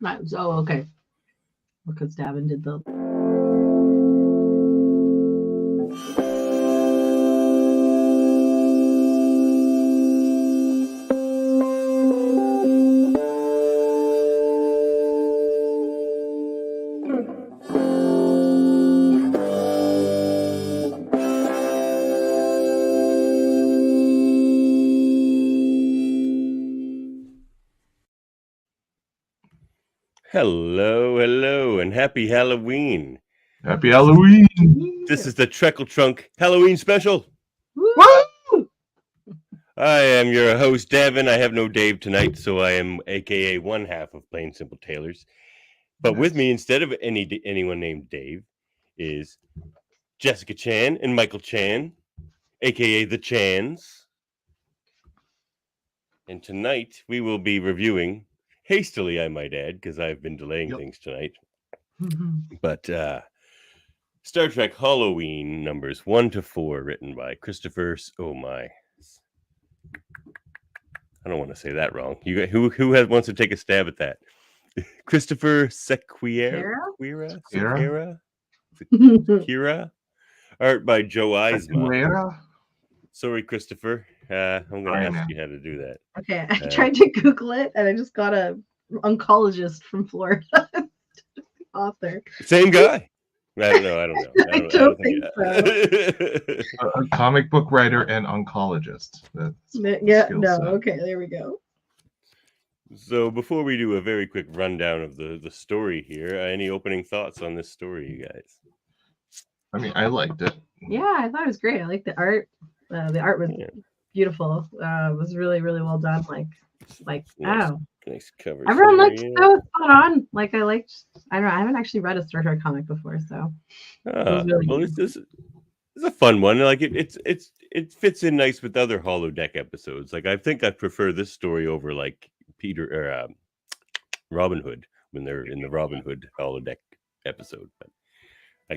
Oh, okay. Because Davan did the. Hello, and happy Halloween. Happy Halloween. This is the Trekle Trunk Halloween special. Woo! I am your host, Davan. I have no Dave tonight, so I am a.k.a. one half of Plain Simple Tailors. But with me, instead of anyone named Dave, is Jessica Chan and Michael Chan, a.k.a. the Chans. And tonight, we will be reviewing, hastily I might add, because I've been delaying things tonight, but Star Trek Halloween numbers 1 to 4, written by Christopher. Oh my! I don't want to say that wrong. You who wants to take a stab at that? Christopher Sequeira. Art by Joe Eisma. Sorry, Christopher. I'm going to ask you how to do that. Okay, I tried to Google it, and I just got an oncologist from Florida. Author. Same guy. I don't know. I don't think so. A comic book writer and oncologist. Okay, there we go. So before we do a very quick rundown of the story here, any opening thoughts on this story, you guys? I mean, I liked it. Yeah, I thought it was great. I liked the art. The art was beautiful. It was really, really well done. Nice cover. Everyone looked so spot on. I don't know. I haven't actually read a Star Trek comic before, so it was really it's a fun one. It fits in nice with other holodeck episodes. I think I prefer this story over Peter or Robin Hood when they're in the Robin Hood holodeck episode. But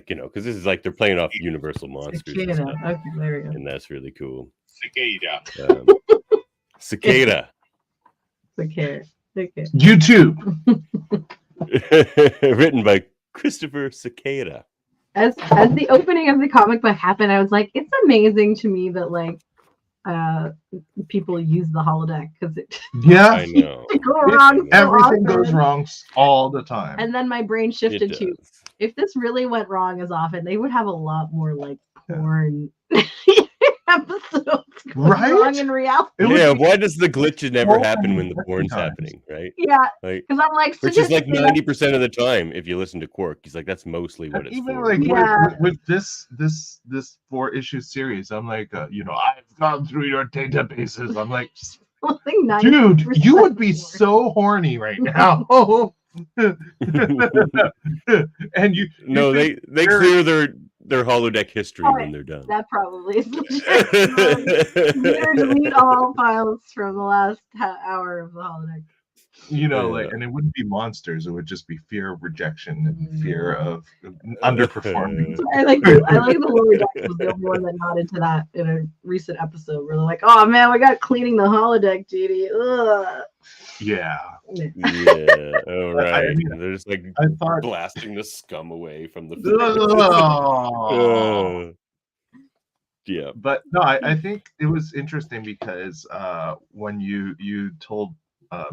because this is they're playing off Universal monsters and stuff. Okay, there we go. And that's really cool. Cicada. YouTube. Written by Christopher Cicada. As the opening of the comic book happened, I was like, it's amazing to me that people use the holodeck because it I know go wrong. Everything goes wrong all the time. And then my brain shifted to, if this really went wrong as often, they would have a lot more porn episodes wrong in reality. Why does the glitch never happen when the porn's happening, right? Yeah, because I'm which is 90% of the time. If you listen to Quark, he's that's mostly what it's even for. With this 4-issue series, I'm I've gone through your databases. I'm dude, you would be so horny right now. And they clear their holodeck history when they're done. That probably is delete all files from the last hour of the holodeck. And it wouldn't be monsters, it would just be fear of rejection and fear of underperforming. I like the lower deck was the only one that nodded to that in a recent episode where they're like, oh man, we got cleaning the holodeck duty. Ugh. Yeah. All right. They're just blasting the scum away from the yeah. But no, I think it was interesting because when you told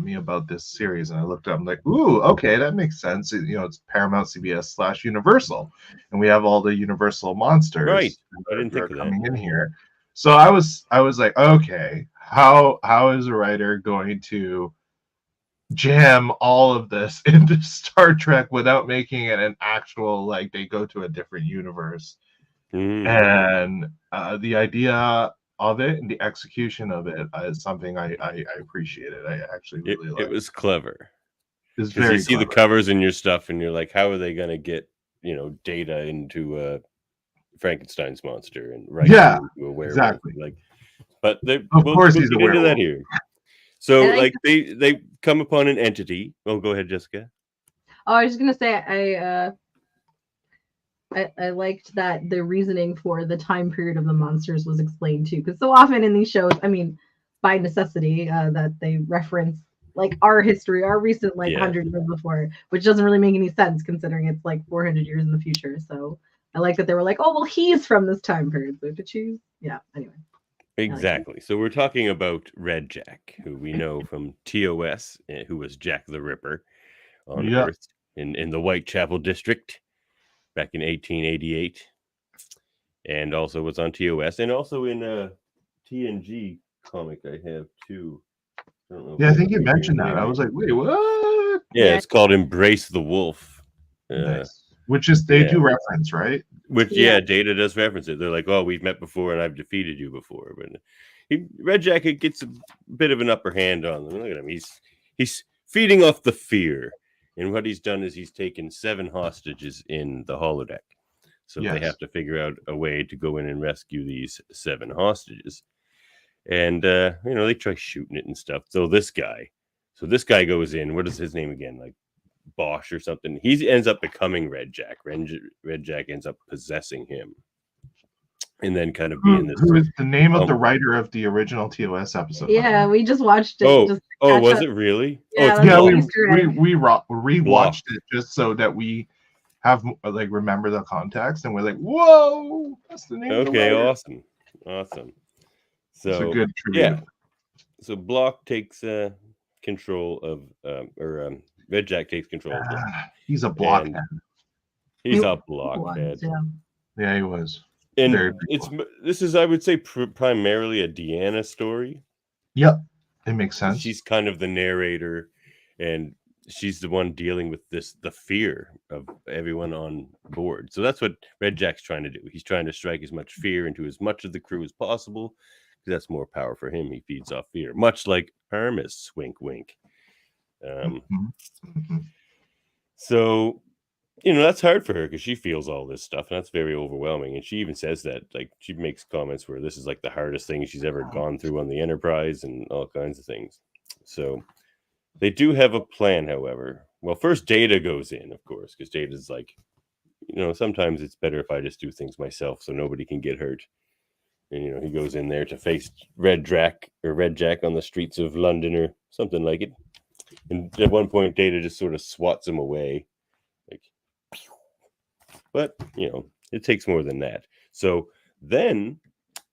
me about this series and I looked up, I'm like, ooh, okay, that makes sense. It's Paramount, CBS / Universal, and we have all the Universal monsters. Right. I didn't think of that. Coming in here. So I was like, okay, how is a writer going to jam all of this into Star Trek without making it an actual they go to a different universe? And the idea of it and the execution of it is something I appreciated. I actually really liked. It was clever. It's very. You see the covers in your stuff, and you're like, how are they going to get data into Frankenstein's monster and into a werewolf? Exactly. But of course he's get into that here. So they come upon an entity. Oh, go ahead, Jessica. Oh, I was just gonna say I liked that the reasoning for the time period of the monsters was explained too, because so often in these shows, I mean, by necessity, that they reference like our history, our recent like Yeah. 100 years before, which doesn't really make any sense considering it's like 400 years in the future. So I like that they were like, oh well, he's from this time period, so to choose. Yeah. Anyway. Exactly. So we're talking about Red Jack, who we know from TOS, who was Jack the Ripper on Earth in the Whitechapel district back in 1888, and also was on TOS, and also in a TNG comic I have too. I think you mentioned that. I was like, wait, what? Yeah, it's called Embrace the Wolf. Nice. Which is they do reference, right? Which Data does reference it. They're like, oh, we've met before and I've defeated you before. But Red Jacket gets a bit of an upper hand on them. Look at him. He's feeding off the fear. And what he's done is he's taken 7 hostages in the holodeck. So they have to figure out a way to go in and rescue these 7 hostages. And they try shooting it and stuff. So this guy goes in. What is his name again? Like Bosch or something. He ends up becoming Red Jack. Red Jack ends up possessing him, and then kind of being this. Who is the name of the writer of the original TOS episode? Yeah, we just watched it. Was it really? Yeah, we rewatched it just so that we have like remember the context, and we're like, whoa, that's the name. Okay, awesome. So it's a good tribute. So Block takes control of, Red Jack takes control of Block. He's a blockhead. He's a blockhead. Yeah, he was. And this is, I would say, primarily a Deanna story. Yep, it makes sense. She's kind of the narrator, and she's the one dealing with the fear of everyone on board. So that's what Red Jack's trying to do. He's trying to strike as much fear into as much of the crew as possible, because that's more power for him. He feeds off fear, much like Hermes. Wink, wink. So, that's hard for her because she feels all this stuff, and that's very overwhelming. And she even says that, like, she makes comments where this is like the hardest thing she's ever gone through on the Enterprise and all kinds of things. So they do have a plan, however. Well, first Data goes in, of course, because Data's like, sometimes it's better if I just do things myself so nobody can get hurt. And, he goes in there to face Red Jack on the streets of London or something like it. And at one point, Data just sort of swats him away. But, it takes more than that. So then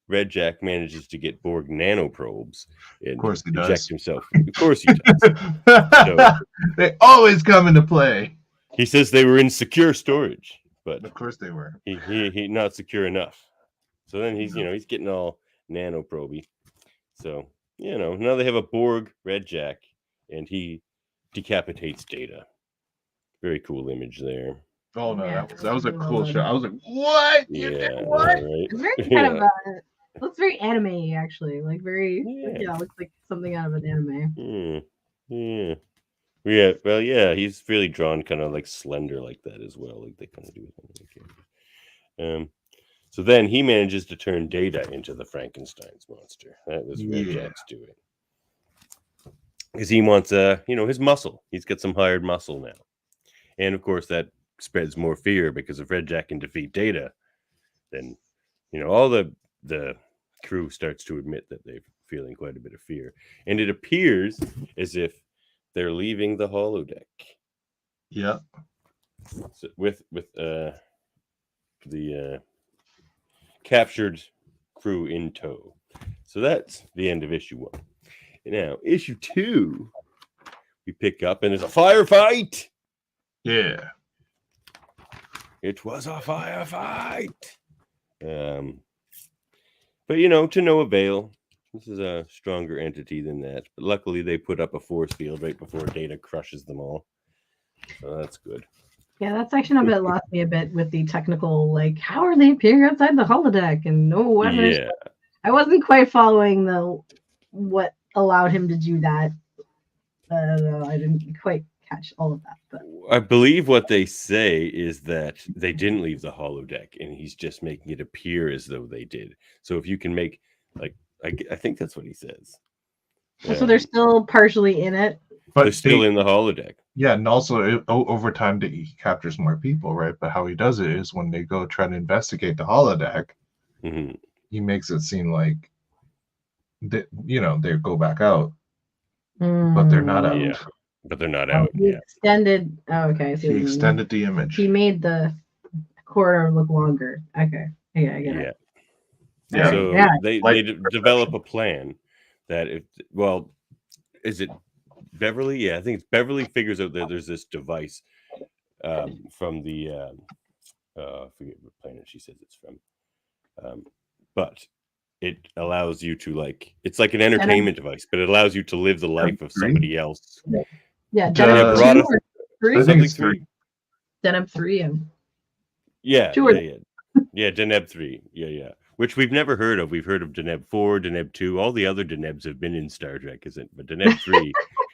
Red Jack manages to get Borg nanoprobes and of course he inject does. himself. Of course he does. So, they always come into play. He says they were in secure storage, but of course they were. He not secure enough. So then he's getting all nanoproby. So, now they have a Borg Red Jack, and he decapitates Data. Very cool image there. Oh no, that was a cool shot. I was like, what? What? Right. It's very kind of looks very anime actually. Like very looks like something out of an anime. Yeah. Well, yeah, he's really drawn kind of like slender like that as well. Like they kind of do with so then he manages to turn Data into the Frankenstein's monster. That was Red Jack's doing. Because he wants his muscle. He's got some hired muscle now. And of course that spreads more fear, because if Red Jack can defeat Data, then all the crew starts to admit that they're feeling quite a bit of fear. And it appears as if they're leaving the holodeck. Yeah. So with the captured crew in tow. So that's the end of issue 1. Now, issue 2, we pick up and there's a firefight. Yeah. It was a firefight. But to no avail. This is a stronger entity than that. But luckily they put up a force field right before Data crushes them all. So that's good. Yeah, that section of it lost me a bit with the technical, like, how are they appearing outside the holodeck and no weapons? Yeah. I wasn't quite following what allowed him to do that. I didn't quite catch all of that. But I believe what they say is that they didn't leave the holodeck, and he's just making it appear as though they did. So if you can make, like, I think that's what he says. So they're still partially in it, but they're still in the holodeck. Yeah, and also over time he captures more people, right? But how he does it is when they go try to investigate the holodeck, he makes it seem like that they go back out but they're not out. Yeah, but they're not out. He extended. Oh, okay. I see He what you mean. extended the image. He made the corridor look longer. Okay. Yeah, I get it. Yeah. So they develop a plan that is it Beverly? Yeah, I think it's Beverly figures out that there's this device from the I forget what planet she says it's from. But it allows you to it's like an entertainment device, but it allows you to live the life of somebody else. Yeah, Deneb 2 or 3? I think it's 3. Deneb 3 and yeah, Deneb 3. Yeah. Which we've never heard of. We've heard of Deneb 4, Deneb 2. All the other Denebs have been in Star Trek, isn't? But Deneb 3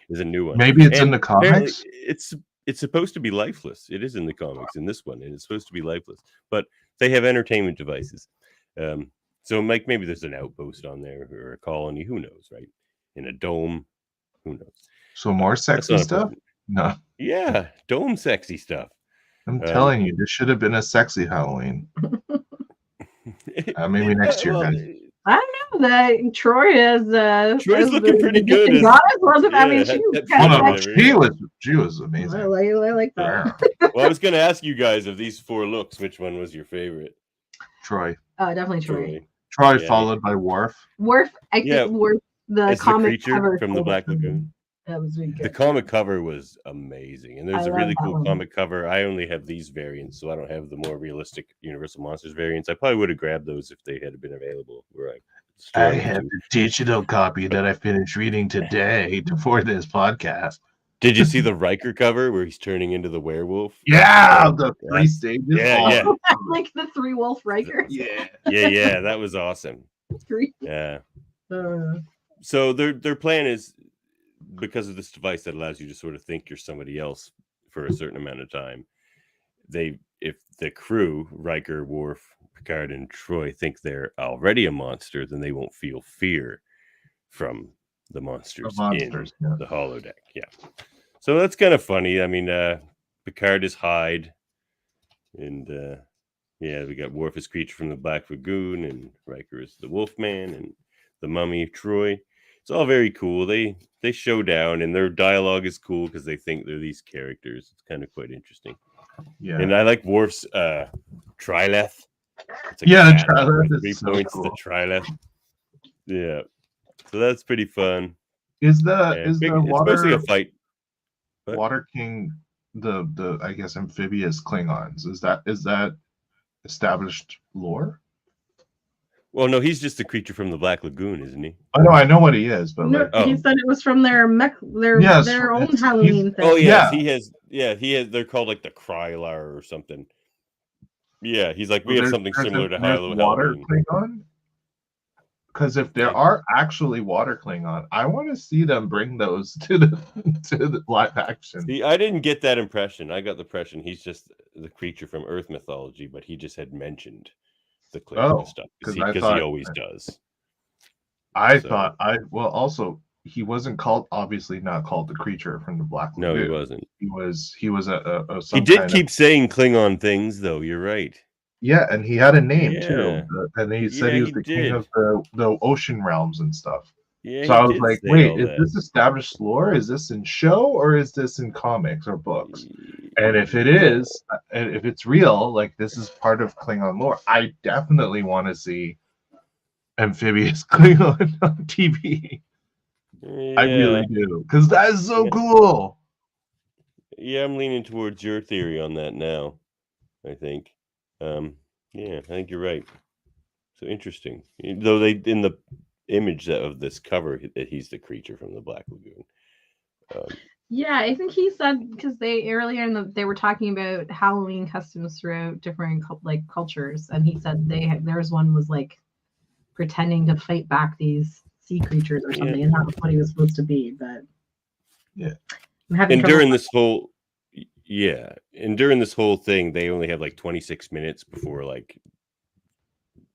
is a new one. Maybe it's in the comics. It's supposed to be lifeless. It is in the comics in this one, and it's supposed to be lifeless. But they have entertainment devices. So maybe there's an outpost on there or a colony. Who knows, right? In a dome. Who knows? So more sexy stuff? No. Yeah, dome sexy stuff. I'm telling you, this should have been a sexy Halloween. Maybe next year, guys. I don't know that Troy is. Troy's looking pretty good. I mean, she was amazing. I like that. Well, I was going to ask you guys of these 4 looks, which one was your favorite? Troy. Definitely Troy. Troy followed by Worf. I think Worf, the comic cover from the Black Lagoon. That was really good. The comic cover was amazing, and there's a really cool comic cover. I only have these variants, so I don't have the more realistic Universal Monsters variants. I probably would have grabbed those if they had been available. I have the digital copy that I finished reading today for this podcast. Did you see the Riker cover where he's turning into the werewolf? Yeah, the 3 stages. Yeah. Like the 3 wolf Riker. Yeah, that was awesome. 3. Yeah. So their plan is, because of this device that allows you to sort of think you're somebody else for a certain amount of time, if the crew, Riker, Worf, Picard, and Troy, think they're already a monster, then they won't feel fear from the monsters in the holodeck. Yeah. So that's kind of funny. I mean, Picard is Hyde, and we got Worf as Creature from the Black Lagoon, and Riker is the Wolfman, and the Mummy, Troy. It's all very cool. They show down, and their dialogue is cool because they think they're these characters. It's kind of quite interesting. Yeah. And I like Worf's Trileth. The Trileth is so cool. The Trileth. Yeah. So that's pretty fun. Is the water, it's mostly a fight. Water King the I guess amphibious Klingons? Is that established lore? Well, no, he's just a creature from the Black Lagoon, isn't he? I know what he is, but he said it was from their own Halloween thing. Oh yeah, he has. They're called like the Krylar or something. Yeah, he's like we have something similar to Halloween. Water Klingon. Because if there are actually water Klingon, I want to see them bring those to the live action. See, I didn't get that impression. I got the impression he's just the creature from Earth mythology, but he just had mentioned the Klingon stuff because he always does. Also he wasn't obviously not called the creature from the Black Lagoon. No, he wasn't. He was a he did keep saying Klingon things, though. You're right. Yeah, and he had a name too, and he said he was the king of the ocean realms and stuff. Yeah, so I was like, wait, is this established lore? Is this in show or is this in comics or books? And if it is, and if it's real, like this is part of Klingon lore, I definitely want to see amphibious Klingon on TV. Yeah. I really do, because that is so cool. Yeah, I'm leaning towards your theory on that now. I think. I think you're right. So interesting. Though they in the image of this cover that he's the creature from the Black Lagoon. Yeah, I think he said because they were talking about Halloween customs throughout different cultures, and he said theirs one was like pretending to fight back these sea creatures or something, and that's what he was supposed to be. But and during this whole. Yeah, and during this whole thing, they only have like 26 minutes before like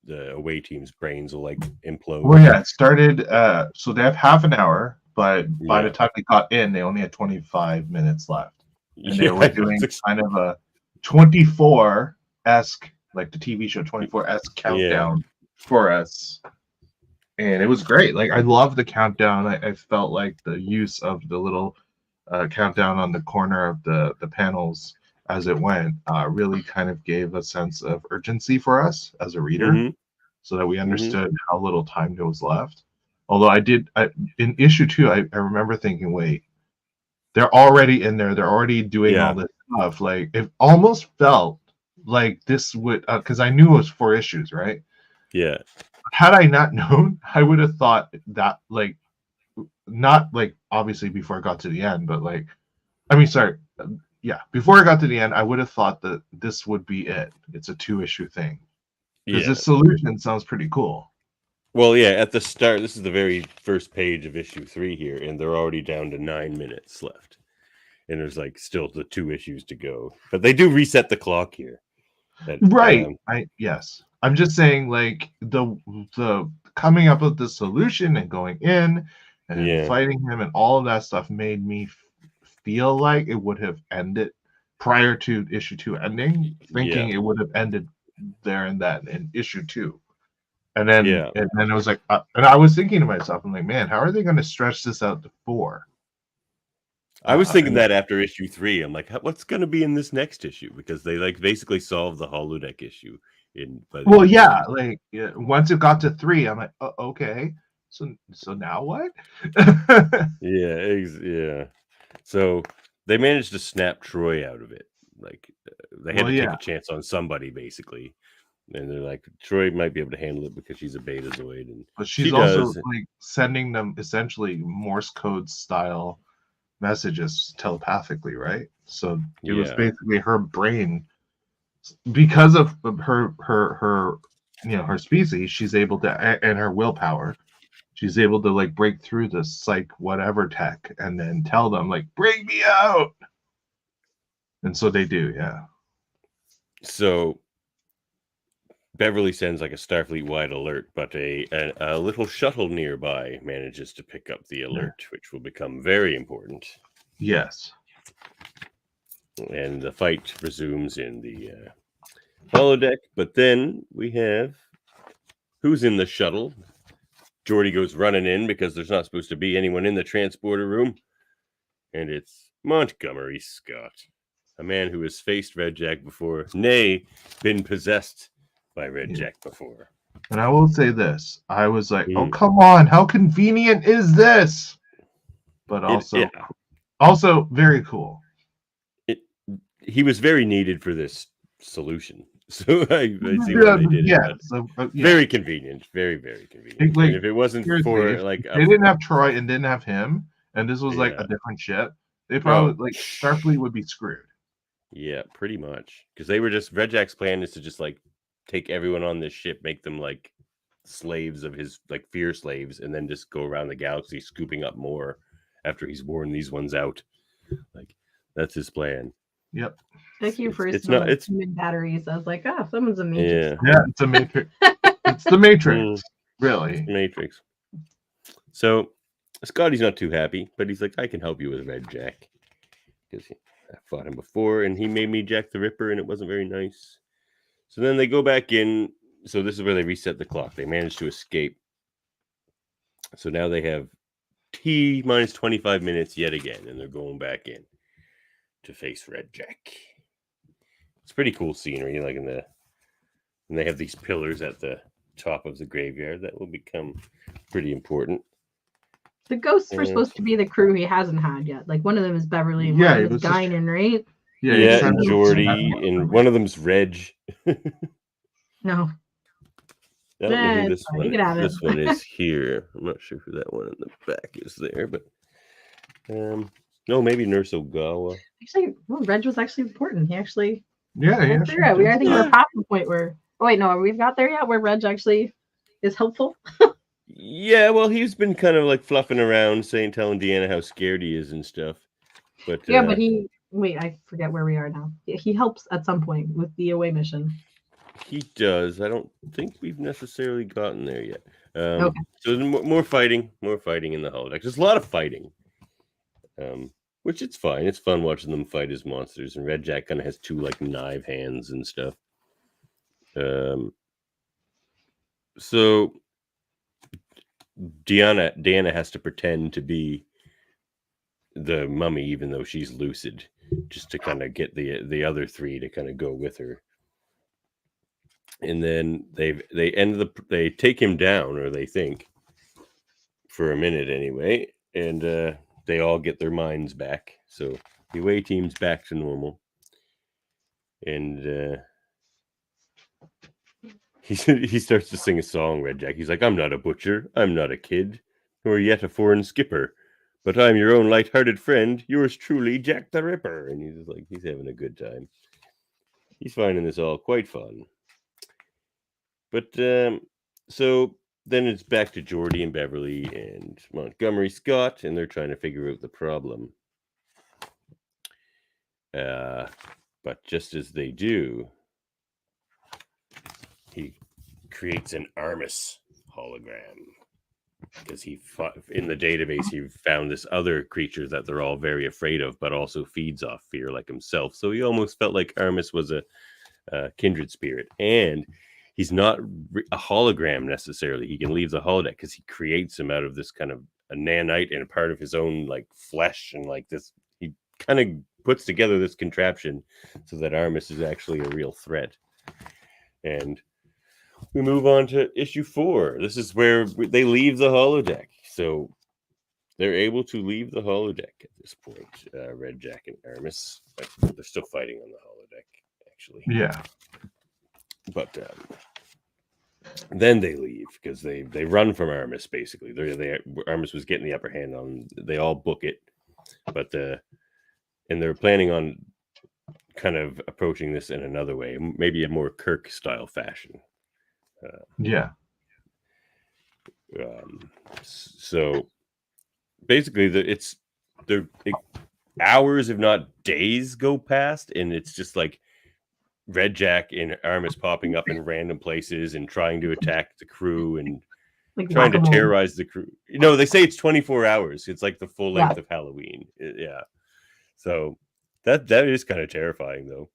the away team's brains will like implode. Well, yeah, it started. So they have half an hour, but by the time they got in, they only had 25 minutes left, and they were doing kind of a 24-esque, like the TV show 24-esque countdown for us. and it was great. Like I love the countdown. I felt like the use of the little countdown on the corner of the panels as it went really kind of gave a sense of urgency for us as a reader, so that we understood how little time there was left. Although in issue 2, I remember thinking, wait, they're already in there. They're already doing all this stuff. Like it almost felt like this would, because I knew it was 4 issues, right? Yeah. Had I not known, I would have thought that, like, not like obviously before I got to the end, but like, I mean, sorry, yeah, before I got to the end, I would have thought that this would be it. It's a 2-issue thing. Because this solution sounds pretty cool. Well, yeah, at the start, this is the very first page of issue 3 here, and they're already down to 9 minutes left. And there's like still the 2 issues to go. But they do reset the clock here. Right. Yes. I'm just saying, like, the coming up with the solution and going in and fighting him and all of that stuff made me feel like it would have ended prior to issue 2 ending, thinking it would have ended there and then in issue 2. And then it was like, and I was thinking to myself, I'm like, man, how are they going to stretch this out to 4? I was thinking that after issue 3, I'm like, what's going to be in this next issue? Because they like basically solved the holodeck issue. Once it got to 3, I'm like, okay, so now what? yeah. So they managed to snap Troy out of it. Like they had to take a chance on somebody, basically. And they're like, Troy might be able to handle it because she's a Betazoid, but she's also like sending them essentially Morse code style messages telepathically, right? So it was basically her brain, because of her her species, she's able to, and her willpower, she's able to like break through the psych whatever tech and then tell them like, bring me out. And so they do, So Beverly sends like a Starfleet-wide alert, but a little shuttle nearby manages to pick up the alert, which will become very important. Yes. And the fight resumes in the holodeck, but then we have who's in the shuttle. Geordi goes running in because there's not supposed to be anyone in the transporter room, and it's Montgomery Scott, a man who has faced Red Jack before, nay, been possessed by Red Jack before. And I will say this, I was like, oh, come on, how convenient is this? But also very cool. He was very needed for this solution. So I see why they did it. Very convenient. Very, very convenient. Like, and if it wasn't for like they didn't have Troy and didn't have him, and this was like a different ship, they probably like Starfleet would be screwed. Yeah, pretty much. Because they were just, Red Jack's plan is to just like take everyone on this ship, make them like slaves of his, like fear slaves, and then just go around the galaxy scooping up more after he's worn these ones out. Like that's his plan. Yep. Thank you for it's human batteries. I was like, someone's a Matrix. Yeah, it's a Matrix. It's the Matrix. Really. Matrix. So Scotty's not too happy, but he's like, I can help you with Red Jack. Because I fought him before and he made me Jack the Ripper and it wasn't very nice. So then they go back in. So this is where they reset the clock. They managed to escape. So now they have T minus 25 minutes yet again, and they're going back in to face Red Jack. It's pretty cool scenery, like and they have these pillars at the top of the graveyard that will become pretty important. The ghosts were supposed to be the crew he hasn't had yet. Like one of them is Beverly and one of them is Guinan, right? Yeah, and Geordi, and one of them's Reg. No. I don't know who this one is here. I'm not sure who that one in the back is there, but no, maybe Nurse Ogawa. Actually, Reg was actually important. He actually I think we're past the point where we've got there yet where Reg actually is helpful. Yeah, well, he's been kind of like fluffing around, telling Deanna how scared he is and stuff. But but I forget where we are now. He helps at some point with the away mission. He does. I don't think we've necessarily gotten there yet. Okay. So more fighting in the holodeck. There's a lot of fighting, which it's fine. It's fun watching them fight as monsters. And Red Jack kind of has 2 like knife hands and stuff. So Deanna has to pretend to be the mummy, even though she's lucid, just to kind of get the other three to kind of go with her. And then they take him down, or they think, for a minute anyway, and they all get their minds back. So the away team's back to normal, and he starts to sing a song. Red Jack. He's like, "I'm not a butcher. I'm not a kid, nor yet a foreign skipper, but I'm your own light-hearted friend, yours truly, Jack the Ripper." And he's having a good time. He's finding this all quite fun. But so then it's back to Geordie and Beverly and Montgomery Scott, and they're trying to figure out the problem. But just as they do, he creates an Armis hologram, because in the database he found this other creature that they're all very afraid of, but also feeds off fear like himself. So he almost felt like Armis was a kindred spirit, and he's not a hologram necessarily. He can leave the holodeck because he creates him out of this kind of a nanite and a part of his own like flesh, and like this, he kind of puts together this contraption so that Armis is actually a real threat. And we move on to issue 4. This is where they leave the holodeck. So they're able to leave the holodeck at this point. Red Jack and Armis, but they're still fighting on the holodeck, actually. Yeah. But then they leave because they run from Armis. Basically, Armis was getting the upper hand on. They all book it, but and they're planning on kind of approaching this in another way, maybe a more Kirk style fashion. So basically, hours, if not days, go past, and it's just like Red Jack and Armis popping up in random places and trying to attack the crew and like trying to terrorize the crew. They say it's 24 hours. It's like the full length of Halloween. Yeah. So that is kind of terrifying, though.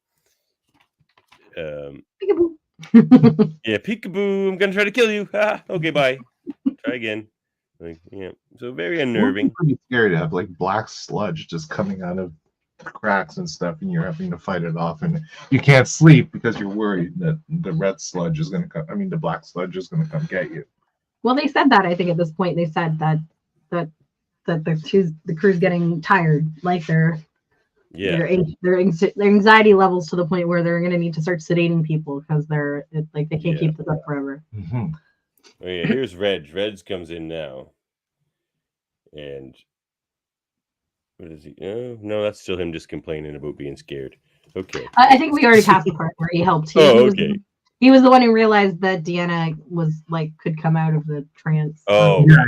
Peekaboo. Yeah, peekaboo. I'm gonna try to kill you. Okay, bye. Try again. Like, yeah. So very unnerving. Pretty scary to have like black sludge just coming out of cracks and stuff, and you're having to fight it off, and you can't sleep because you're worried that the red sludge is going to come. I mean, the black sludge is going to come get you. Well, they said that, I think at this point they said that the crew's getting tired, like their anxiety levels to the point where they're going to need to start sedating people because they can't keep this up forever. Mm-hmm. Oh yeah, here's Reg. Reg comes in now, and what is he? Oh, no, that's still him just complaining about being scared. Okay. I think we already passed the part where he helped. Okay. He was the one who realized that Deanna was could come out of the trance. Oh, yeah,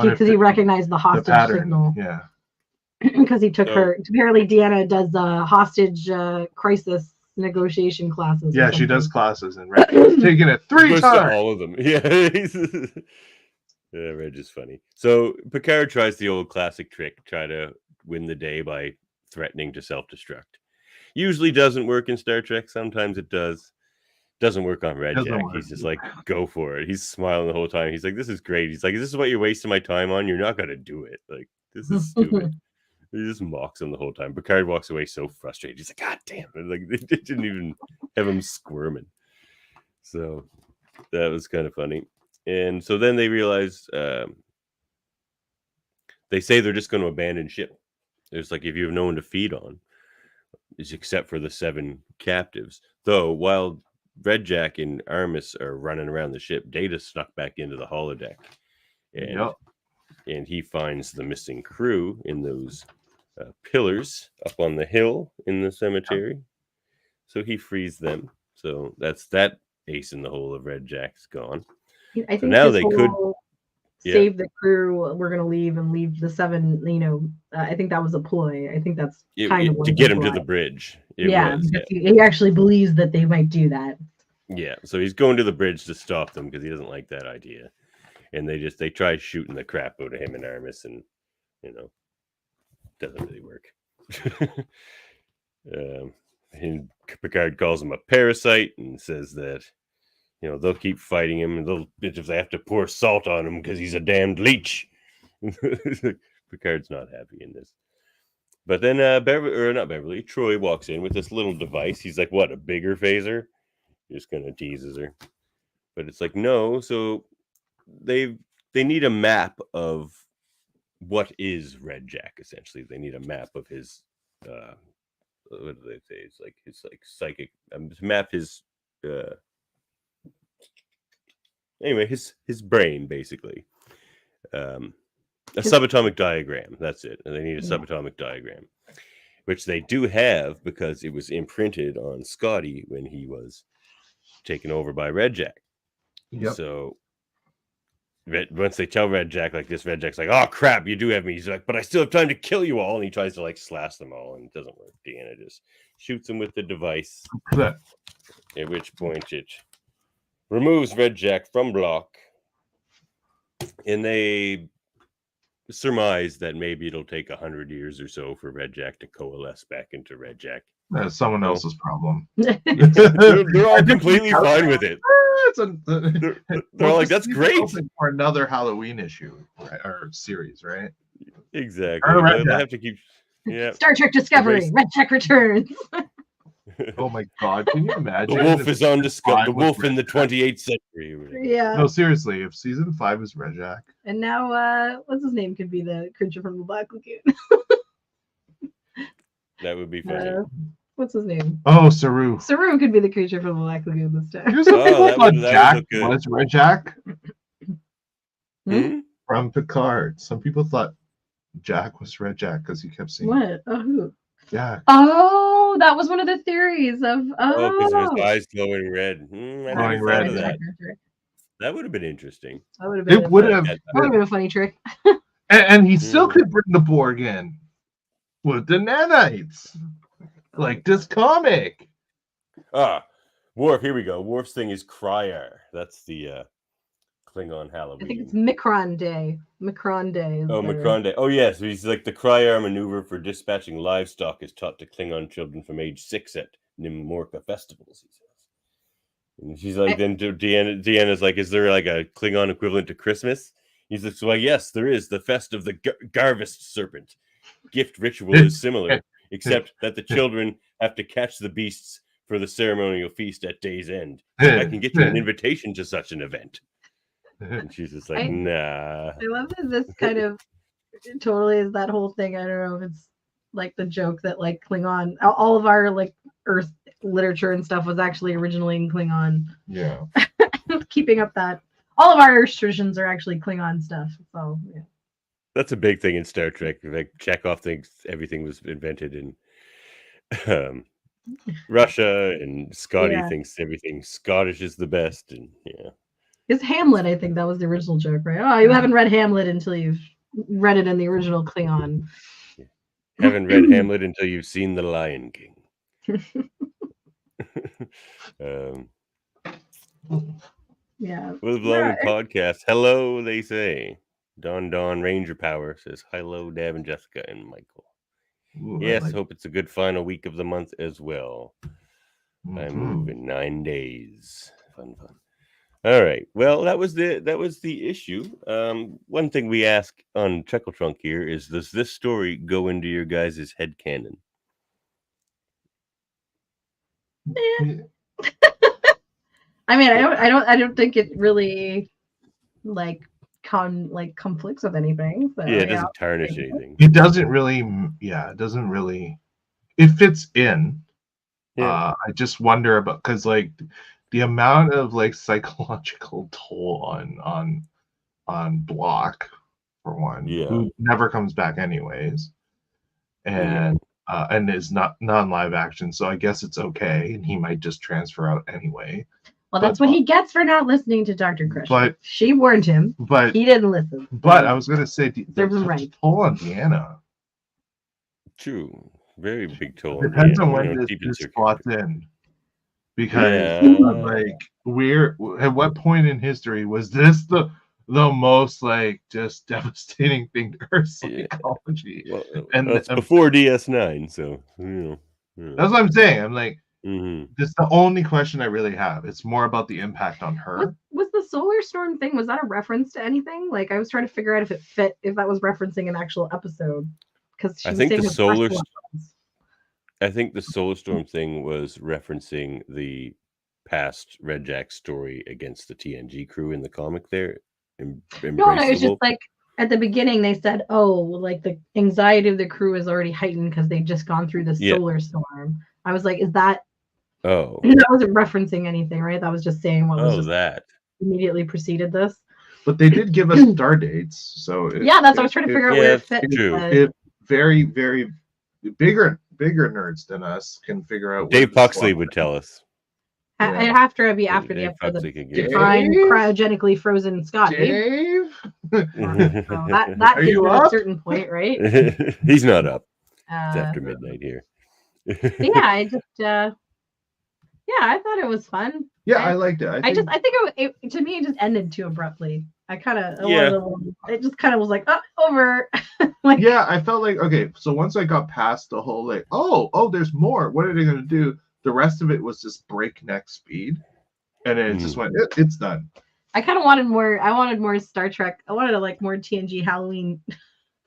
because he recognized the hostage signal. Yeah. Because he took her. Apparently, Deanna does hostage crisis negotiation classes. Yeah, she does classes, and Reg has taken it 3 times. All of them. Yeah. Yeah, Reg is funny. So Picard tries the old classic trick, try to win the day by threatening to self-destruct. Usually doesn't work in Star Trek. Sometimes it does. Doesn't work on Red Jack. He's just like, go for it. He's smiling the whole time. He's like, this is great. He's like, this is what you're wasting my time on. You're not going to do it. Like, this is stupid. He just mocks him the whole time. Picard walks away so frustrated. He's like, God damn it. Like, they didn't even have him squirming. So that was kind of funny. And so then they realize, they say they're just going to abandon ship. It's like, if you have no one to feed on, is except for the 7 captives. Though, while Red Jack and Armis are running around the ship, Data snuck back into the holodeck. And he finds the missing crew in those pillars up on the hill in the cemetery. So he frees them. So that's that ace in the hole of Red Jack's gone. I think so now they could save the crew. We're going to leave the 7. I think that was a ploy. I think that's kind of to get him to the bridge. He actually believes that they might do that. Yeah, so he's going to the bridge to stop them because he doesn't like that idea. And they try shooting the crap out of him and Armis, and doesn't really work. And Picard calls him a parasite and says that they'll keep fighting him, and they'll if they have to pour salt on him because he's a damned leech. Picard's not happy in this. But then Troy walks in with this little device. He's like, what, a bigger phaser? Just kind of teases her. But it's like, no. So they need a map of what is Red Jack, essentially. They need a map of his, what do they say? It's like his psychic, map his, anyway, his brain, basically. A subatomic diagram. That's it. And they need a subatomic diagram, which they do have because it was imprinted on Scotty when he was taken over by Red Jack. Yep. So once they tell Red Jack like this, Red Jack's like, "Oh crap, you do have me." He's like, "But I still have time to kill you all," and he tries to like slash them all, and it doesn't work. Deanna just shoots him with the device. At which point it removes Red Jack from block, and they surmise that maybe it'll take 100 years or so for Red Jack to coalesce back into Red Jack. That's someone else's problem. They're all completely fine with it. They're like, that's great. For another Halloween issue, right? Or series, right? Exactly. They have to keep. Yeah. Star Trek Discovery. Red Jack returns. Oh my God! Can you imagine? The wolf is on Discovery. The wolf in the 28th century. Yeah. No, seriously. If season 5 is Red Jack, and now, what's his name? Could be the creature from the Black Lagoon. That would be funny. What's his name? Oh, Saru. Saru could be the creature from the Black Lagoon this time. Here's some people thought Jack was Red Jack Hmm? from Picard. Some people thought Jack was Red Jack because he kept saying, What? Oh, who? Jack. Oh, that was one of the theories of. Oh, because his eyes glowing red. Glowing red. That would have been interesting. That would have been. It would have been a funny trick. And he still could bring the Borg in with the nanites, like this comic. Worf. Here we go. Worf's thing is Cryer. That's the Klingon Halloween. I think it's Micron Day. Micron Day. Micron Day. Oh, yes. He's like the Cryer maneuver for dispatching livestock is taught to Klingon children from age 6 at Nimorka festivals, he says. And she's like, then Deanna's like, is there like a Klingon equivalent to Christmas? He's like, well, yes, there is. The fest of the Garvest serpent. Gift ritual is similar, except that the children have to catch the beasts for the ceremonial feast at day's end. I can get you an invitation to such an event. And she's just like, nah. I love that this kind of totally is that whole thing. I don't know if it's like the joke that like Klingon, all of our like Earth literature and stuff was actually originally in Klingon. Yeah. Keeping up that all of our Earth traditions are actually Klingon stuff. So yeah. That's a big thing in Star Trek. Like Chekhov thinks everything was invented in Russia, and Scotty thinks everything Scottish is the best. And yeah. It's Hamlet, I think that was the original joke, right? Oh, you haven't read Hamlet until you've read it in the original Klingon. Haven't read Hamlet until you've seen The Lion King. Yeah. With Blowing Podcast. Hello, they say. Don Ranger Power says, hello, Davan, Jessica, and Michael. Ooh, yes, hope it's a good final week of the month as well. I move in 9 days. Fun. All right. Well, that was the issue. One thing we ask on Trekle Trunk here is, does this story go into your guys' head canon? Yeah. I mean, I don't think it really conflicts with anything. So, yeah, it doesn't tarnish anything. It doesn't really. Yeah, it doesn't really. It fits in. Yeah. I just wonder about because like the amount of like psychological toll on Block for one, who never comes back anyways, and is not non-live action. So I guess it's okay, and he might just transfer out anyway. Well, that's what he gets for not listening to Dr. Krish. But she warned him, but he didn't listen. But I was going to say, there's right toll on Deanna. True, very big toll. Depends on when this slots in, because like at what point in history was this the most like just devastating thing to Earth psychology? Well, and that's before DS9, so that's what I'm saying. I'm like, This is the only question I really have. It's more about the impact on her. Was the solar storm thing, was that a reference to anything? Like, I was trying to figure out if it fit, if that was referencing an actual episode. Because I think the solar storm thing was referencing the past Red Jack story against the TNG crew in the comic there. No, it's just like at the beginning they said, oh, like the anxiety of the crew is already heightened because they've just gone through the solar storm. I was like, is that... Oh. That wasn't referencing anything, right? That was just saying what was that immediately preceded this. But they did give us star dates, so yeah, that's what I was trying to figure out where it fit. It very, very bigger nerds than us can figure out. Dave Puxley would tell us. It'd have to be after the episode of Define Cryogenically Frozen Scotty. Dave? So that is at a certain point, right? He's not up. It's after midnight here. I thought it was fun. Yeah, I liked it. I think it to me it just ended too abruptly. I kind of it just kind of was like, over. Like, yeah, I felt like, okay, so once I got past the whole like, oh, there's more. What are they going to do? The rest of it was just breakneck speed, and then it just went. It's done. I kind of wanted more. I wanted more Star Trek. I wanted like more TNG Halloween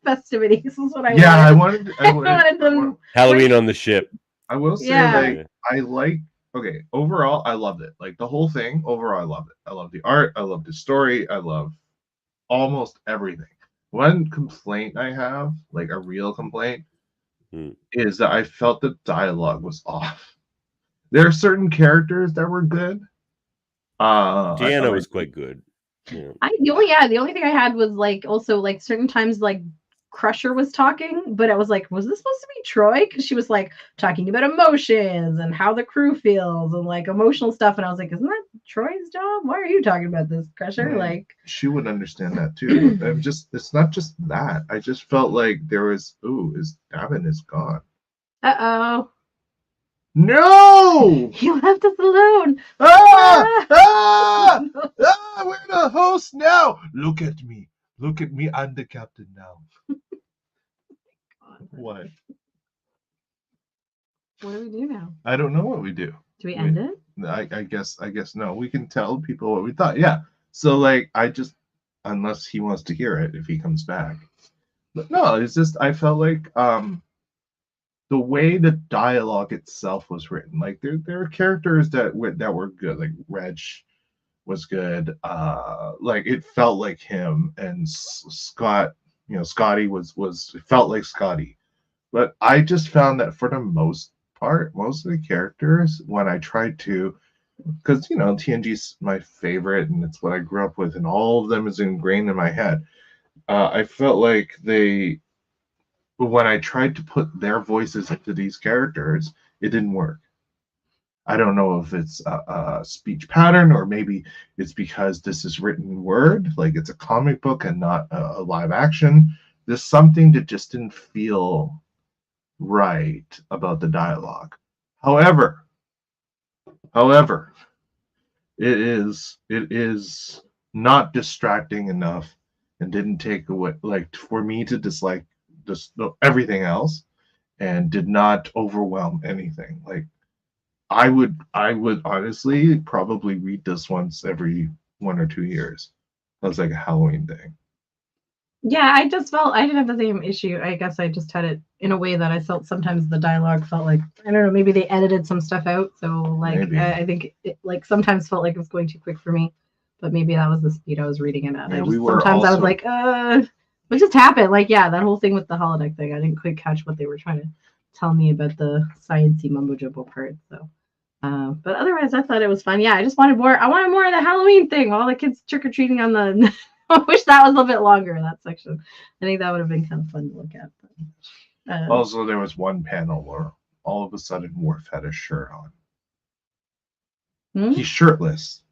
festivities. Is what I wanted. I wanted them Halloween on the ship. I will say, I like. Okay, overall, I loved it. Like the whole thing, overall, I loved it. I love the art. I love the story. I love almost everything. One complaint I have, like a real complaint, is that I felt the dialogue was off. There are certain characters that were good. Deanna was quite good. Yeah. The only thing I had was like also like certain times like Crusher was talking, but I was like, was this supposed to be Troy? Because she was like talking about emotions and how the crew feels and like emotional stuff, and I was like, isn't that Troy's job? Why are you talking about this, Crusher? Like, she would understand that too. It's not just that. I just felt like there was, Davan is gone. Uh-oh. No! He left us alone. We're the host now. Look at me. I'm the captain now. What? What do we do now? I don't know what we do. Do we end it? I guess no. We can tell people what we thought. Yeah. So like, unless he wants to hear it if he comes back. But no, it's just I felt like the way the dialogue itself was written, like there are characters that were good, like Reg was good. Like it felt like him, and Scott, Scotty was it felt like Scotty. But I just found that for the most part, most of the characters, when I tried to, because TNG's my favorite and it's what I grew up with, and all of them is ingrained in my head. I felt like when I tried to put their voices into these characters, it didn't work. I don't know if it's a speech pattern, or maybe it's because this is written word, like it's a comic book and not a live action. There's something that just didn't feel right about the dialogue. However, it is not distracting enough and didn't take away, like, for me to dislike everything else, and did not overwhelm anything. Like I would honestly probably read this once every 1 or 2 years. That was like a Halloween thing. Yeah, I just felt I didn't have the same issue. I guess I just had it in a way that I felt sometimes the dialogue felt like, I don't know, maybe they edited some stuff out. So like I think it like sometimes felt like it was going too quick for me, but maybe that was the speed I was reading it at. Sometimes I was like, what just happened? Like, yeah, that whole thing with the holodeck thing, I didn't quite catch what they were trying to tell me about the sciencey mumbo jumbo part. So, but otherwise, I thought it was fun. Yeah, I just wanted more. I wanted more of the Halloween thing. All the kids trick or treating on the. I wish that was a little bit longer, that section. I think that would have been kind of fun to look at. But, also, there was one panel where all of a sudden Worf had a shirt on. He's shirtless,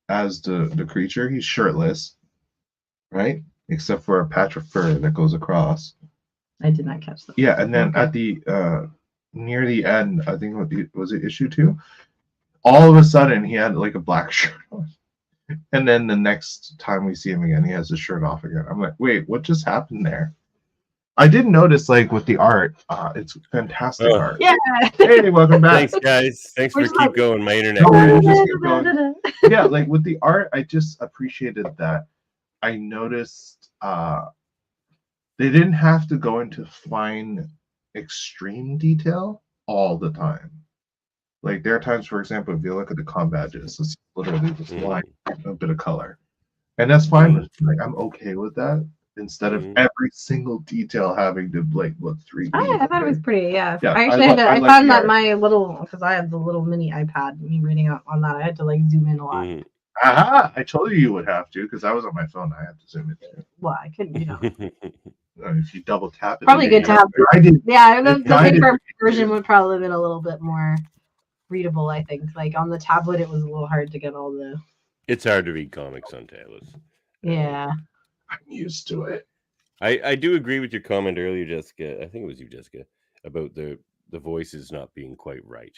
as the creature. He's shirtless, right? Except for a patch of fur that goes across. I did not catch that. Yeah, and then at the near the end, I think was it issue 2? All of a sudden, he had like a black shirt on. And then the next time we see him again, he has his shirt off again. I'm like, wait, what just happened there? I did notice, like, with the art, it's fantastic art. Yeah. Hey, welcome back. Thanks, guys. Thanks for keep going. My internet. Just keep going. Yeah, like with the art, I just appreciated that. I noticed they didn't have to go into fine, extreme detail all the time. Like there are times, for example, if you look at the comm badges, it's literally just line, a bit of color, and that's fine with me. Like I'm okay with that. Instead of every single detail having to like look 3D. I thought it was pretty. Yeah. Yeah, I actually I found that my little, because I have the little mini iPad. Me reading on that, I had to like zoom in a lot. Aha! I told you would have to, because I was on my phone. I had to zoom in too. Well, I couldn't, if you double tap it, probably good to have. Yeah, the paper version would probably have been a little bit more readable. I think, like on the tablet, it was a little hard to get all the. It's hard to read comics on tablets. Yeah. I'm used to it. I do agree with your comment earlier, Jessica. I think it was you, Jessica, about the voices not being quite right.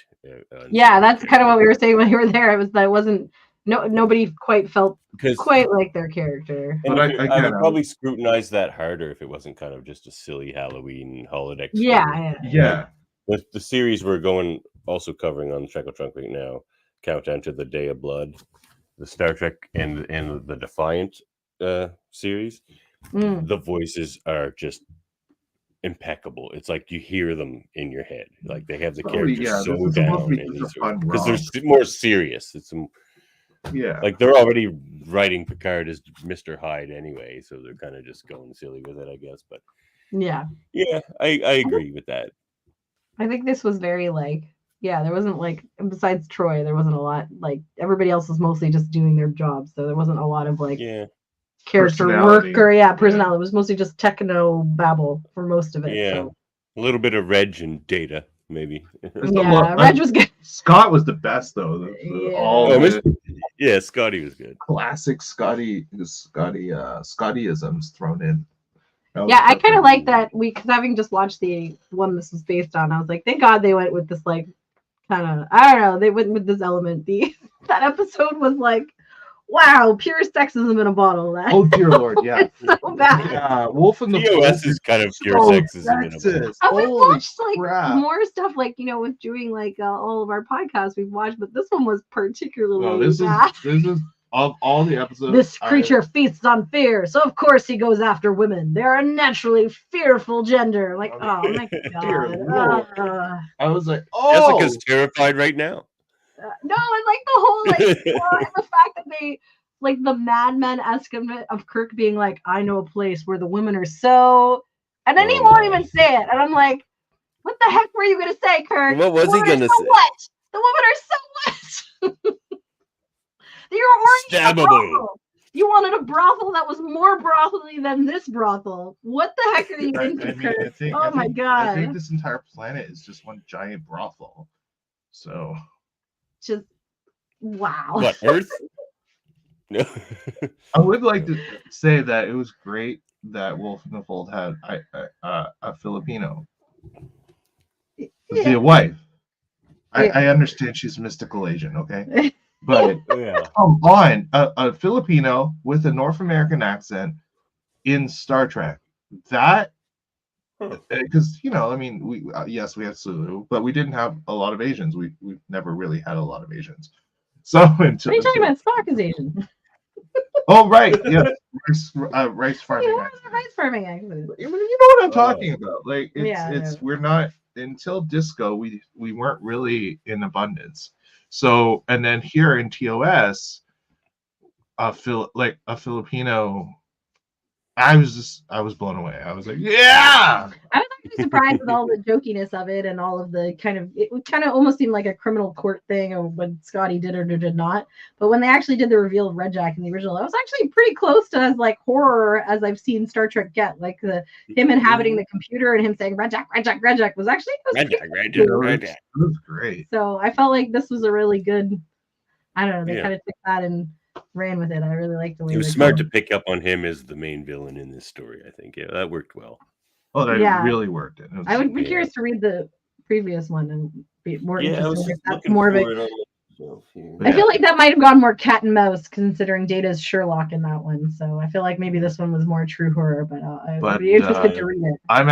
Yeah, that's kind of what we were saying when you were there. It was that it wasn't nobody quite felt quite like their character. But I would probably scrutinize that harder if it wasn't kind of just a silly Halloween holodeck. Yeah. The series we're also covering on Trek right now, Countdown to the Day of Blood, the Star Trek and the Defiant series, the voices are just impeccable. It's like you hear them in your head, like they have the characters so down because they're more serious. It's like they're already writing Picard as Mr. Hyde anyway, so they're kind of just going silly with it, I guess. But yeah, I agree with that. I think this was very there wasn't besides Troy, there wasn't a lot, like everybody else was mostly just doing their job, so there wasn't a lot of character work or personality. It was mostly just techno babble for most of it. So. A little bit of Reg and Data, maybe. Reg was good. Scott was the best though. Scotty was good. Classic Scottyisms thrown in. I kind of like that because having just watched the one this was based on, I was like, thank God they went with this kind of, I don't know, they went with this element. That episode was like, wow, pure sexism in a bottle. Oh dear Lord, yeah. It's so bad. Yeah, Wolf and the POS is kind of pure sexism in a bottle. We've watched more stuff with doing all of our podcasts we've watched, but this one was particularly bad. This is of all the episodes. This creature feasts on fear, so of course he goes after women. They're a naturally fearful gender. Like, oh my God. I was like, Jessica's terrified right now. No, and the whole the fact that they the Mad Men estimate of Kirk being like, I know a place where the women are so, and then he won't even say it, and I'm like, what the heck were you gonna say, Kirk? What was he gonna say? What? The women are so what? You're already a brothel. You wanted a brothel that was more brothely than this brothel. What the heck are you into, Kirk? My God! I think this entire planet is just one giant brothel. So. Just wow. What, Earth? No. I would like to say that it was great that Wolf in the Fold had a Filipino be a wife. I understand she's a mystical Asian, okay? But come on, a Filipino with a North American accent in Star Trek. That because we yes, we have Sulu, but we didn't have a lot of Asians. We've never really had a lot of Asians. So what are you talking about? Spock is Asian. Oh right, yeah, rice farming. Rice farming accident. You know what I'm talking about? Like it's we're not until Disco. We weren't really in abundance. So and then here in TOS, a Filipino. I was blown away. I was like, yeah. I was actually surprised with all the jokiness of it and all of the it kind of almost seemed like a criminal court thing of when Scotty did or did not. But when they actually did the reveal of Rejak in the original, I was actually pretty close to as horror as I've seen Star Trek get. Him inhabiting the computer and him saying Rejak was actually Rejak. It was great. So I felt like this was a really good. I don't know. They kind of took that and ran with it. I really liked the way it was smart to pick up on him as the main villain in this story. I think that worked well. Oh, that really worked. I would be curious to read the previous one and be more interested. That's more of it. I feel like that might have gone more cat and mouse, considering Data's Sherlock in that one. So I feel like maybe this one was more true horror, but I'd be interested to read it. I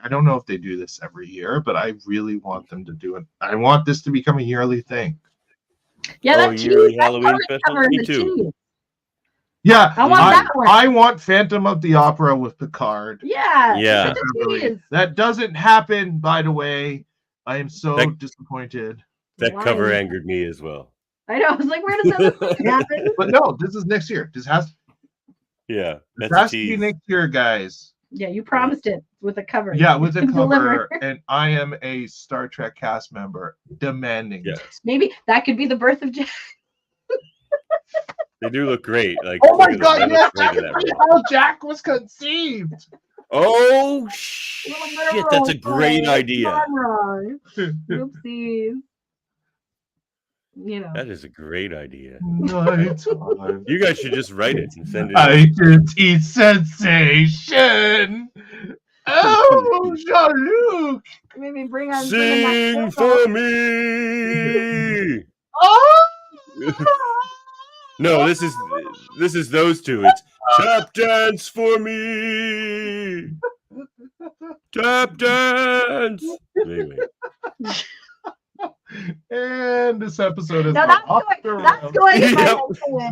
don't know if they do this every year, but I really want them to do it. I want this to become a yearly thing. Yeah, that yearly Halloween special. Me too. Yeah, I want that one. I want Phantom of the Opera with Picard. Yeah. That doesn't happen, by the way. I am so disappointed. That cover angered me as well. I know. I was like, where does that happen? But no, this is next year. This has to be next year, guys. Yeah, you promised it with a cover. Yeah, with a cover. And I am a Star Trek cast member demanding this. Maybe that could be the birth of Jack. They do look great. Like, oh my god, yes, how Jack was conceived. Oh shit, that's a great idea. Oopsies. You know. That is a great idea. Nighttime. You guys should just write it and send it. Identity sensation. Oh, Jean-Luc. Maybe bring on. Sing for me. Oh. No, this is those two. It's tap dance for me. Tap dance. Anyway. And this episode is that's going yep.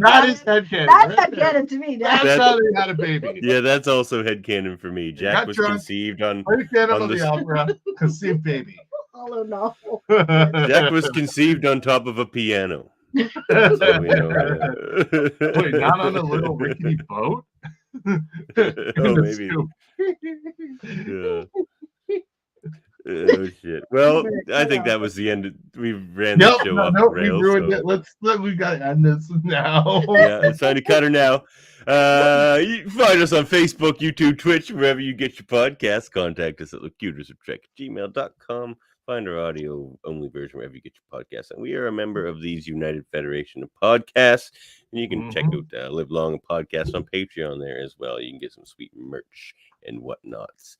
That is headcanon. That's headcanon to me. That's how they had a baby. Yeah, that's also headcanon for me. Jack was conceived on the Opera, conceived baby. Oh no. Jack was conceived on top of a piano. So we know, wait, not on a little rickety boat? Oh, maybe. Yeah. Oh shit! Well, I think that was the end. We ran the show off the rails. We ruined it. We got to end this now. Yeah, it's time to cut her now. You can find us on Facebook, YouTube, Twitch, wherever you get your podcasts. Contact us at locutorsoftrek@gmail.com. Find our audio-only version wherever you get your podcasts. And we are a member of these United Federation of Podcasts. And you can check out Live Long and Podcast on Patreon there as well. You can get some sweet merch and whatnots.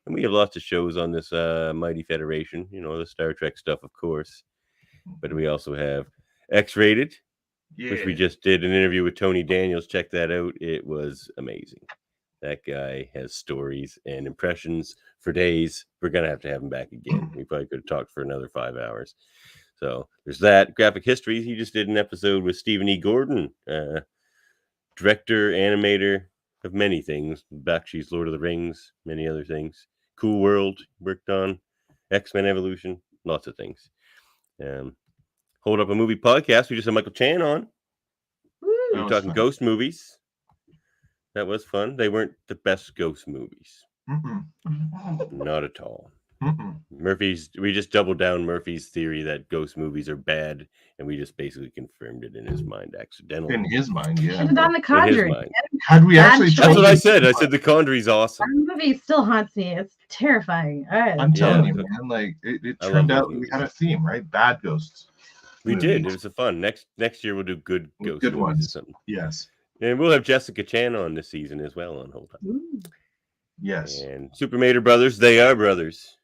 And we have lots of shows on this mighty federation. You know, the Star Trek stuff, of course. But we also have X-Rated, which we just did an interview with Tony Daniels. Check that out. It was amazing. That guy has stories and impressions for days. We're going to have him back again. We probably could have talked for another 5 hours. So there's that. Graphic History. He just did an episode with Stephen E. Gordon, director, animator of many things. Bakshi's Lord of the Rings, many other things. Cool World worked on. X-Men Evolution, lots of things. Hold Up a Movie Podcast. We just had Michael Chan on. We were talking ghost movies. That was fun. They weren't the best ghost movies. Not at all. We just doubled down Murphy's theory that ghost movies are bad, and we just basically confirmed it in his mind accidentally. In his mind, yeah. Should have done The Conjuring. Had we actually? That's what I said. I said The Conjuring's awesome. That movie still haunts me. It's terrifying. I'm telling you, man. Like it turned out we had a theme, right? Bad ghosts. We did. It was fun. Next year we'll do good ghost movies ones. Or something. Yes. And we'll have Jessica Chan on this season as well on Hold Up. Yes. And Super Mater Brothers, they are brothers.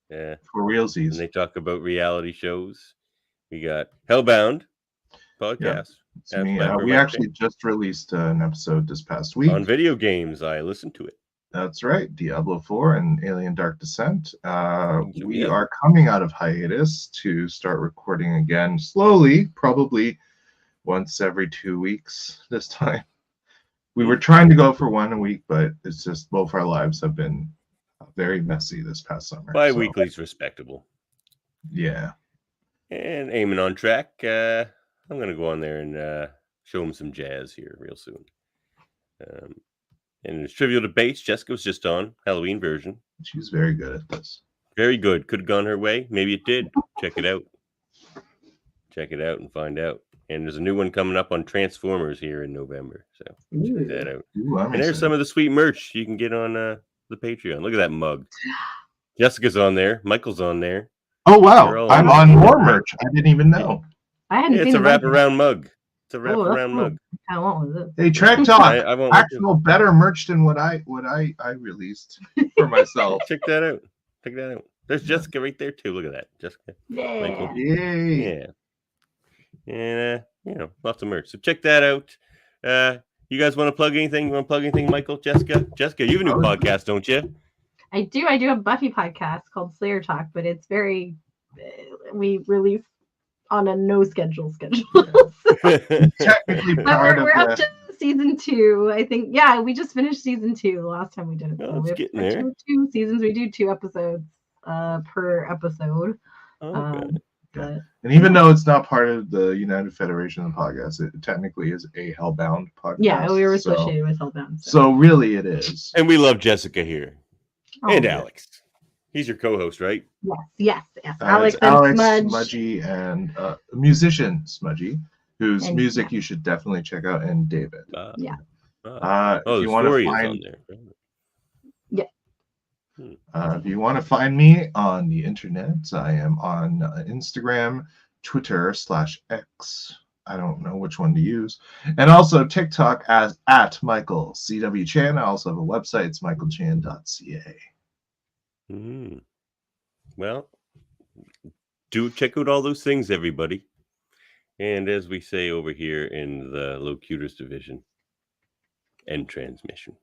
For realsies. And they talk about reality shows. We got Hellbound podcast. Yeah. We actually just released an episode this past week. On video games, I listened to it. That's right. Diablo 4 and Alien Dark Descent. We are coming out of hiatus to start recording again slowly, probably once every 2 weeks this time. We were trying to go for 1 a week, but it's just both our lives have been very messy this past summer. Bi-weekly is respectable. Yeah. And Eamon on track. I'm going to go on there and show him some jazz here real soon. And there's Trivial Debates. Jessica was just on. Halloween version. She's very good at this. Very good. Could have gone her way. Maybe it did. Check it out. Check it out and find out. And there's a new one coming up on Transformers here in November. So check that out. And there's some of the sweet merch you can get on the Patreon. Look at that mug. Jessica's on there. Michael's on there. Oh, wow. I'm on more merch. I didn't even know. It's a wraparound mug. It's a wraparound mug. I want this. Hey, Trek Talk. Actual better merch than what I released for myself. Check that out. Check that out. There's Jessica right there too. Look at that. Jessica. Yeah. Michael. Yeah. and lots of merch. So check that out. You guys want to plug anything? You want to plug anything, Michael, Jessica? Jessica, you have a new podcast, don't you? I do. I do a Buffy podcast called Slayer Talk, but it's very we release on a no schedule. Technically we're up to season 2. I think. Yeah, we just finished season 2 the last time we did it. So we have there. 2 seasons. We do 2 episodes per episode. Okay. And even though it's not part of the United Federation of Podcasts, it technically is a Hellbound podcast. Yeah, we were associated with Hellbound. So really it is. And we love Jessica here. And Alex. He's your co-host, right? Yes. Alex and Smudgy, and musician Smudgy, whose music you should definitely check out, and David. If you want to find if you want to find me on the internet, I am on Instagram, Twitter /X. I don't know which one to use. And also TikTok as @Michael CW Chan. I also have a website. It's michaelchan.ca. Well, do check out all those things, everybody. And as we say over here in the Locutors division, end transmission.